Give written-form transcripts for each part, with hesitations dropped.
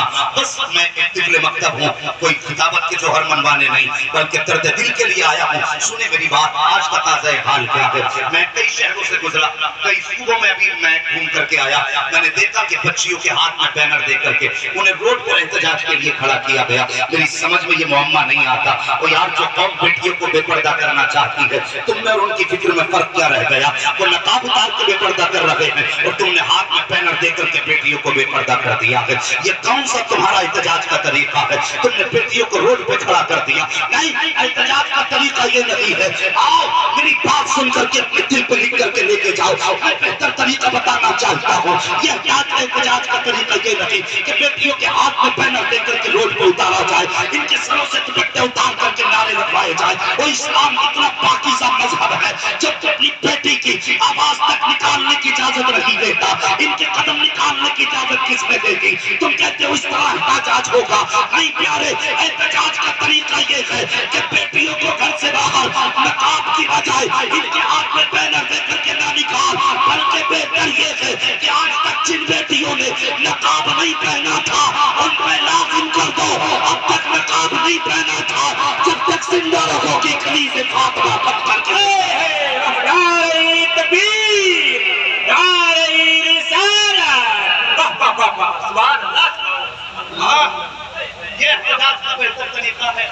سنا، بس میں ایک طفل مکتب ہوں، کوئی خطابت کے جوہر منوانے نہیں بلکہ درد دل کے لیے آیا ہوں۔ سنیں میری بات، آج تقاضۂ حال کیا ہے۔ میں کئی شہروں سے گزرا، کئی صوبوں میں بھی میں گھوم کر کے آیا، میں نے دیکھا کہ بچیوں کے ہاتھ میں بینر دے کر کے انہیں روڈ پر احتجاج کے لیے کھڑا کیا گیا۔ میری سمجھ میں یہ معمہ نہیں آتا، وہ یار جو قوم بیٹیوں کو بے پردہ کرنا چاہتی ہے، تم میں اور ان کی فکر میں فرق کیا رہ گیا؟ وہ نقاب اتار کے بے پردہ کر رہے ہیں اور تم نے ہاتھ میں بینر دے کر کے بیٹیوں کو بے پردہ کر دیا ہے۔ یہ کون سا تمہارا احتجاج کا طریقہ ہے؟ تم نے بیٹیوں کو روڈ پہ کھڑا کر دیا۔ نہیں، احتجاج کا طریقہ یہ نہیں ہے۔ آؤ میری بات سن کر کے اپنے دل پہ لکھ کر کے لے کے جاؤ۔ میں بہتر طریقہ بتانا چاہتا ہوں۔ یہ احتجاج کا طریقہ یہ نہیں کہ بیٹیوں کے ہاتھ میں بینر دے کر کے روڈ پہ اتارا جائے، ان کے سروں سے دوپٹے اتار کر کے نعرے لگوائے جائے۔ وہ اسلام اتنا پاکیزہ مذہب ہے، جب تو اپنی بیٹی کی آواز تک نکالنے کی اجازت نہیں دیتا، ان کے قدم نکالنے کی اجازت کس نے دے دی؟ تم کہتے ہو اس طرح احتجاج ہوگا؟ نہیں پیارے، احتجاج کا طریقہ یہ ہے کہ بیٹیوں کو گھر سے باہر نقاب کی بجائے ان کے ہاتھ میں بینر دے کر کے نہ نکال، بلکہ بہتر یہ ہے کہ آج تک جن بیٹیوں نے نقاب نہیں پہنا تھا ان پہ لازم کر دو اب تک نقاب نہیں پہنا تھا، جب تک زندہ رہو گی کلی سے فاطمہ پک کر کے نعرہ تکبیر، نعرہ رسالت، سبحان اللہ۔ یہ احتجاج کا بہتر طریقہ ہے۔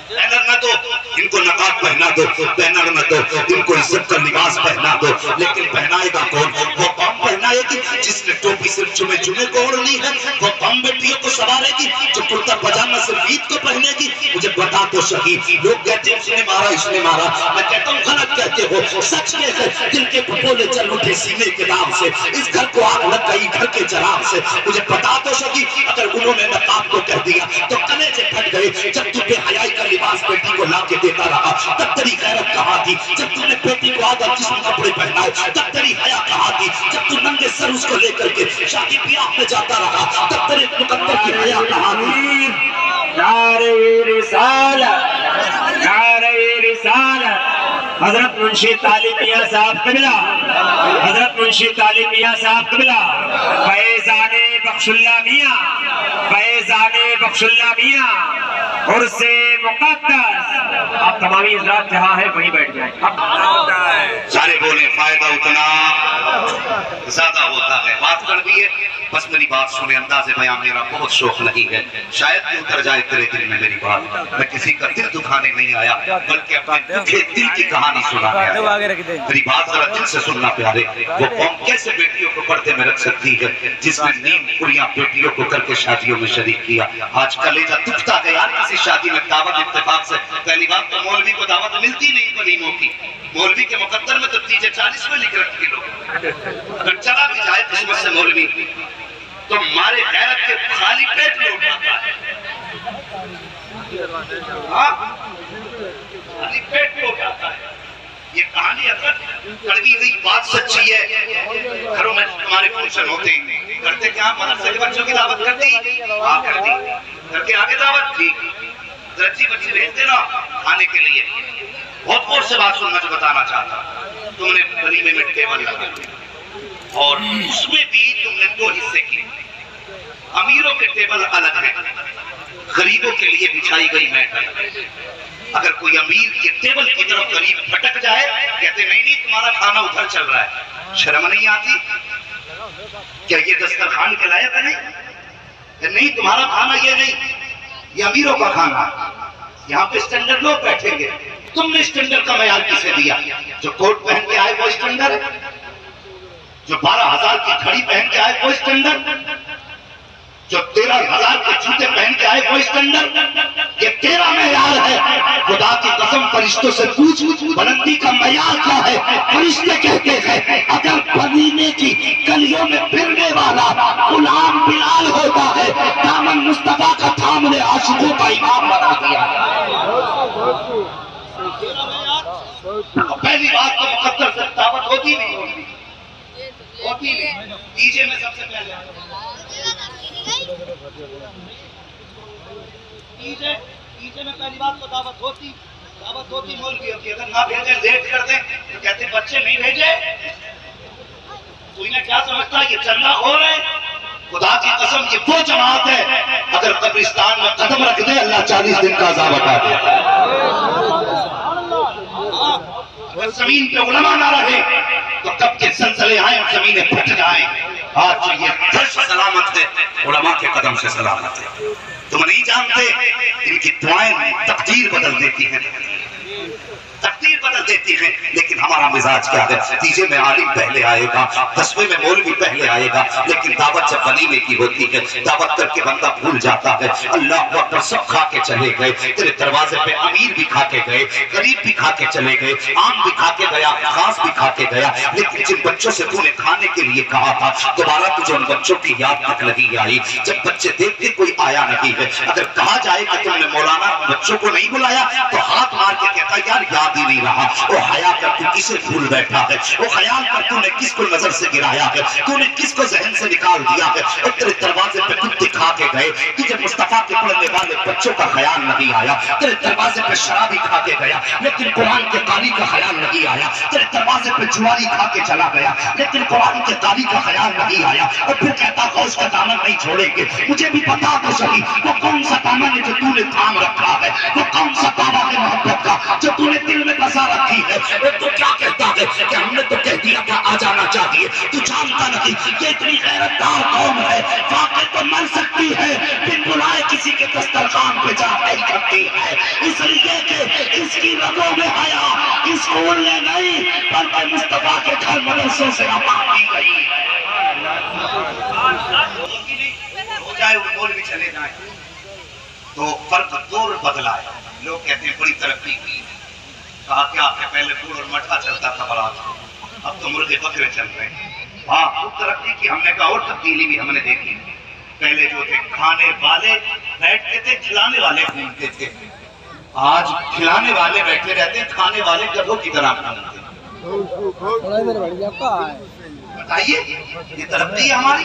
بینر نہ دو، ان کو نقاب پہنا دو، بینر نہ دو، ان کو عزت کا لباس پہنا دو، لیکن پہنائے گا کون؟ وہ قوم پہنائے گی جس نے ٹوپی صرف جمعے کو اوڑھنی ہے، وہ قوم بیٹیوں کو سوارے گی جو کرتا پاجامہ صرف عید کو پہنے گی۔ مجھے بتا تو صحیح، لوگ کہتے ہیں اس نے مارا اس نے مارا، میں کہتا ہوں غلط کہتے ہو، سچ یہ ہے دل کے پھپھولے چل اٹھے سینے کے نام سے، اس گھر کو آگ لگ گئی گھر کے چراغ سے۔ مجھے بتا تو صحیح، اگر انہوں نے نقاب کو کہہ دیا تو کلیجے پھٹ گئے۔ جب تو بے حیائی کا لباس بیٹی کو لا کے دیتا رہا تب تیری غیرت کہاں تھی؟ جب تم نے بیٹی کو آدھا جسم کپڑے پہنائے تب تیری حیا کہاں تھی؟ جب تم ننگے سر اس کو لے کر کے شادی بیاہ میں جاتا رہا تب تیرے مقدر کی حیا کہاں تھی؟ نعرہ رسالت، نعرہ رسالت۔ حضرت منشی طالب میاں صاحب قبلہ، حضرت منشی طالب میاں صاحب قبلہ، فیضان بخش اللہ میاں، فیضان بخش اللہ میاں، عرس مقدس۔ آپ تمامی حضرات جہاں ہے وہیں بیٹھ جائیں۔ سارے بولیں، فائدہ اتنا زیادہ ہوتا ہے۔ بات کر دی ہے، بس میری بات سنیں، انداز بیان میرا بہت شوق نہیں ہے، شاید کہ اتر جائے تیرے دل میں میری بات۔ میں کسی کا دل دکھانے نہیں آیا بلکہ اپنے دکھے دل کی کہانی سنانے آیا۔ میری بات ذرا دل سے سننا پیارے۔ وہ قوم کیسے بیٹیوں کو پردے میں رکھ سکتی ہے جس نے نیم پوریاں بیٹیوں کو کر کے شادیوں میں شریک کیا؟ آج کلیجہ دکھتا ہے یار کسی شادی میں دعوت اتفاق سے۔ پہلی بات تو مولوی کو دعوت ملتی نہیں ولیموں کی، مولوی کے مقدر میں تو چیزیں 40 میں لکھ رکھی لوگ، اگر چلا بھی جائے قسمت سے مولوی تو مارے غیرت کے خالی پیٹ لوٹ آتا ہے، خالی پیٹ لوٹ آتا ہے۔ یہ کہانی اگر کڑوی ہوئی بات سچی ہے، گھروں میں ہمارے فنکشن ہوتے ہی کرتے کیا؟ مدرسے کے بچوں کی دعوت کرتی، ہاں کر دی، گھر کے آگے دعوت تھی، درجی بچے بھیج دینا کھانے کے لیے۔ بہت غور سے بات سننا جو بتانا چاہتا، تم نے ولیمے میں ٹیبل لگا اور اس میں بھی تم نے 2 حصے کیے، امیروں کے ٹیبل الگ ہیں، غریبوں کے لیے بچھائی گئی میٹ الگ ہے۔ اگر کوئی امیر کے ٹیبل کی طرف غریب پھٹک جائے کہتے نہیں تمہارا کھانا ادھر چل رہا ہے، شرم نہیں آتی؟ کیا یہ دسترخوان کے لائق ہے؟ نہیں تمہارا کھانا یہ نہیں، یہ امیروں کا کھانا ہے، یہاں پہ اسٹینڈرڈ لوگ بیٹھیں گے۔ تم نے اسٹینڈرڈ کا معیار کسے دیا؟ جو کوٹ پہن کے آئے وہ اسٹینڈرڈ ہے، جو 12,000 کی گھڑی پہن کے آئے وہ اسٹینڈرڈ، جو 13,000 کے جوتے پہن کے آئے وہ اسٹینڈرڈ؟ یہ تیرا معیار ہے؟ خدا کی قسم فرشتوں سے پوچھ بلندی کا معیار کیا ہے؟ فرشتے کہتے ہیں اگر مدینے کی گلیوں میں پھرنے والا غلام بلال ہوتا ہے دامن مصطفیٰ کا تھامنے عاشقوں کا امام بنا دیا۔ پہلی بات تو مقدر سے دعوت ہوتی نہیں ہوتی نہیں، ڈیجے میں سب سے پہلے ڈیجے میں پہلی بات تو دعوت ہوتی مولویوں کی، اگر نہ بھیجے لیٹ کر دیں تو کہتے بچے نہیں بھیجے، تو انہیں کیا سمجھتا یہ چندہ ہو رہے؟ خدا کی قسم یہ وہ جماعت ہے قبرستان میں قدم رکھ دے اللہ 40 دن کا عذاب ہٹا دے. اگر زمین پہ علماء نہ رہے تو کب کے زلزلے آئیں اور زمینیں پھٹ جائیں. آج یہ فرش سلامت ہے، علماء کے قدم سے سلامت ہے. تم نہیں جانتے ان کی دعائیں تقدیر بدل دیتی ہیں، تقدیر بدل دیتی ہیں. لیکن ہمارا مزاج کیا ہے؟ تیجے میں عالم پہلے آئے گا، 10ویں میں مولوی پہلے آئے گا، لیکن دعوت جب ولیمے کی ہوتی ہے دعوت کر کے بندہ بھول جاتا ہے. اللہ اکبر، سب کھا کے چلے گئے، تیرے دروازے پہ امیر بھی کھا کے گئے، غریب بھی کھا کے چلے گئے، عام بھی کھا کے گیا، خاص بھی کھا کے گیا. لیکن جن بچوں سے تو نے کھانے کے لیے کہا تھا دوبارہ تجھے ان بچوں کی یاد تک نہیں آئی. جب بچے دیکھتے کوئی آیا نہیں ہے، اگر کہا جائے کہ تم نے مولانا بچوں کو نہیں بلایا تو ہاتھ مار کے کہتا یار یاد ہی نہیں رہا. وہ حیا کر تو کسے بھول بیٹھا ہے، وہ خیال کر تو نے کس کو نظر سے گرایا ہے، تو نے کس کو ذہن سے نکال دیا ہے. اور تیرے دروازے پہ کتے کھا کے گئے، تجھے مصطفیٰ کے پڑھنے والے بچوں کا خیال نہیں آیا. تیرے دروازے پہ شرابی کھا کے گیا لیکن قرآن کے قاری کا خیال نہیں آیا. تیرے دروازے پہ جواری کھا کے چلا گیا لیکن قرآن کے قاری کا خیال نہیں آیا. اور پھر کہتا غوث کا دامن نہیں چھوڑیں گے. مجھے بھی بتا تو صحیح وہ کون سا دامن ہے جو تو نے تھام رکھا ہے، وہ کون سا دامن ہے محبت کا جو تو نے دل میں بسا رکھی ہے. تو کیا کہتا ہے کہ ہم نے تو کہہ دیا تھا آ جانا چاہیے. تو جانتا نہیں یہ اتنی غیرتدار قوم ہے، واقع تو مر سکتی ہے بن بلائے کسی کے دسترخوان پہ جا نہیں سکتی ہے. اس لیے کہ اس کی رگوں میں حیا اسکول نے نہیں بلکہ مصطفیٰ کے گھر مدرسوں سے آباد کی گئی. ہو جائے وہ بول بھی چلے جائیں تو فرق دور بدلا ہے. لوگ کہتے ہیں بڑی ترقی کی. کہا کیا کہ پہلے گڑ اور مٹھا چلتا تھا برات، اب تو مرغے بکرے چل رہے ہیں. ہاں خوب ترقی کی. ہم نے کہا اور تبدیلی بھی ہم نے دیکھی. پہلے جو تھے کھانے والے بیٹھتے تھے، کھلانے والے گھومتے تھے. آج کھلانے والے بیٹھے رہتے ہیں، کھانے والے گدھوں کی طرح گھومتے ہیں. بتائیے یہ ترقی ہے ہماری؟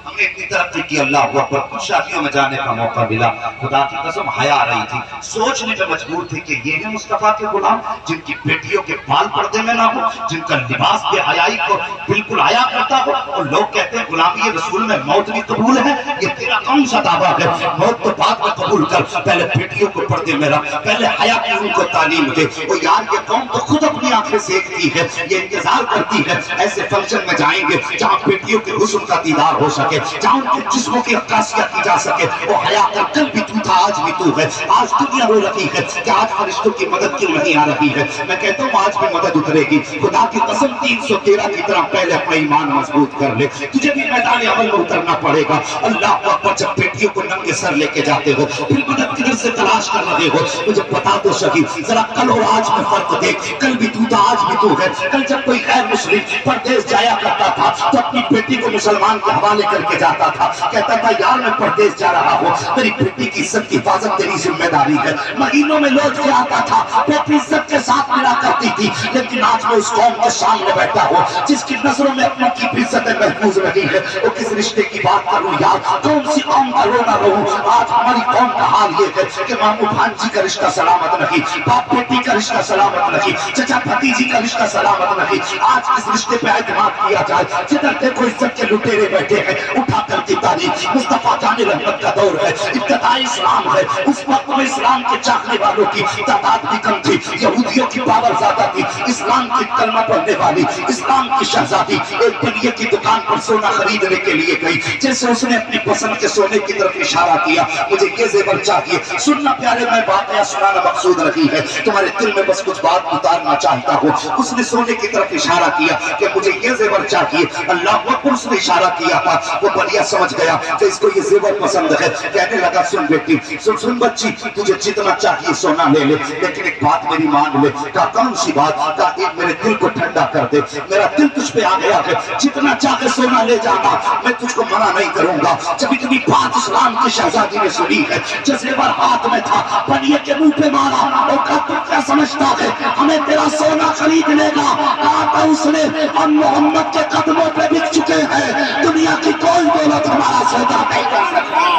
ہم نے اتنی ترقی کی اللہ اکبر. کچھ شادیوں میں جانے کا موقع ملا، خدا کی قسم حیا آ رہی تھی. سوچنے پہ مجبور تھے کہ یہ ہیں مصطفیٰ کے غلام جن کی بیٹیوں کے بال پردے میں نہ ہو، جن کا لباس بے حیائی کو بالکل حیا کرتا ہو. اور لوگ کہتے ہیں غلامی رسول میں موت بھی قبول ہے. یہ تیرا کون سا دعویٰ ہے؟ موت تو بعد میں قبول کر، پہلے بیٹیوں کو پردے میں رکھ، پہلے حیا کی ان کو تعلیم دے. وہ یار یہ قوم تو خود اپنی آنکھیں دیکھتی ہے، یہ انتظار کرتی ہے ایسے فنکشن میں جائیں گے جہاں بیٹیوں کے حسن کا دیدار ہو سکے، جہاں ان کے جسموں کی عکاسیہ کی جا سکے. وہ حیا کر کل بھی تو تھا آج بھی تو ہے. آج دنیا رو رہی ہے کہ آج فرشتوں کی مدد کیوں نہیں آ رہی ہے. میں کہتا ہوں آج بھی مدد اترے گی. خدا کی قسم 313 کی طرح پہلے اپنا ایمان مضبوط کر لے. تجھے بھی میدان عمل میں اترنا پڑے گا. اللہ اکبر. جب بیٹیوں کو ننگے سر لے کے جاتے ہو پھر مدد کدھر سے تلاش کر رہے ہو؟ مجھے بتا تو صحیح ذرا کل اور آج میں فرق دیکھ. کل بھی تو تھا آج بھی تو ہے. کل جب کوئی غیر مسلم پردیس جایا کرتا تھا تو اپنی بیٹی کو مسلمان کے حوالے کر کے جاتا تھا، کہتا تھا یار میں پردیس جا رہا ہوں، میری بیٹی کی عزت کی حفاظت تیری ذمہ داری ہے. مہینوں میں لوٹ کے آتا تھا، وہ اپنی عزت کے ساتھ ملا کرتی تھی. لیکن آج میں اس قوم کے سامنے بیٹھا ہوں جس کی نظروں میں اپنوں کی عزتیں محفوظ رہی ہے. وہ کس رشتے کی بات کروں یار، کون سی قوم کا رونا رہوں. آج ہماری قوم کا حال یہ ہے کہ ماموں بھانجی کا رشتہ سلامت نہیں، باپ بیٹی کا رشتہ سلامت نہیں، چچا بھتیجی کا رشتہ سلامت نہیں. آج کس رشتے پہ اعتماد کیا جائے؟ جدھر دیکھو عزت کے لٹیرے بیٹھے ہیں. اٹھا کر کی تاریخ مصطفیٰ جان رحمت کا دور ہے، ابتدائی اسلام ہے. اس وقت میں اسلام کے چاہنے والوں کی تعداد بھی کم تھی، یہودیوں کی پاور زیادہ تھی. اسلام کی کلمہ پڑھنے والی اسلام کی شہزادی ایک بنیے کی دکان پر سونا خریدنے کے لیے گئی. جیسے اس نے اپنی پسند کے سونے کی طرف اشارہ کیا، مجھے یہ زیور چاہیے. سننا پیارے میں واقعہ سنانا مقصود رہی ہے، تمہارے دل میں بس کچھ بات اتارنا چاہتا ہوں. اس نے سونے کی طرف اشارہ کیا کہ مجھے یہ زیور چاہیے. اللہ اکبر. اس نے اشارہ کیا تھا، وہ بلیا سمجھ گیا کہ اس کو یہ زیور پسند ہے. کہنے لگا سن بیٹی، سن بچی، تجھے جتنا چاہیے سونا لے لے، لیکن ایک بات میری مان لے. کہا کون سی بات؟ کہا ایک میرے دل کو ٹھنڈا کر دے، میرا دل تجھ پہ آ گیا ہے، جتنا چاہے سونا لے جانا، میں تجھ کو منع نہیں کروں گا. جب اتنی بات اسلام کی شہزادی نے سنی ہے، جو زیور ہاتھ میں تھا بنیے کے منہ پہ مارا اور کہا تو کیا سمجھتا ہے ہمیں تیرا سونا خرید لے گا؟ کہا تھا اس نے ہم محمد کے قدموں پہ بک چکے ہیں، دنیا کی کوئی دولت ہمارا سودا نہیں کر سکتی.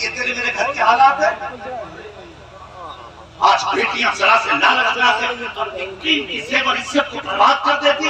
یہ تیرے میرے گھر کے حالات ہیں. آج بیٹیاں ذرا سے لالچ لا کے زیور عزت کو برباد کر دیتی.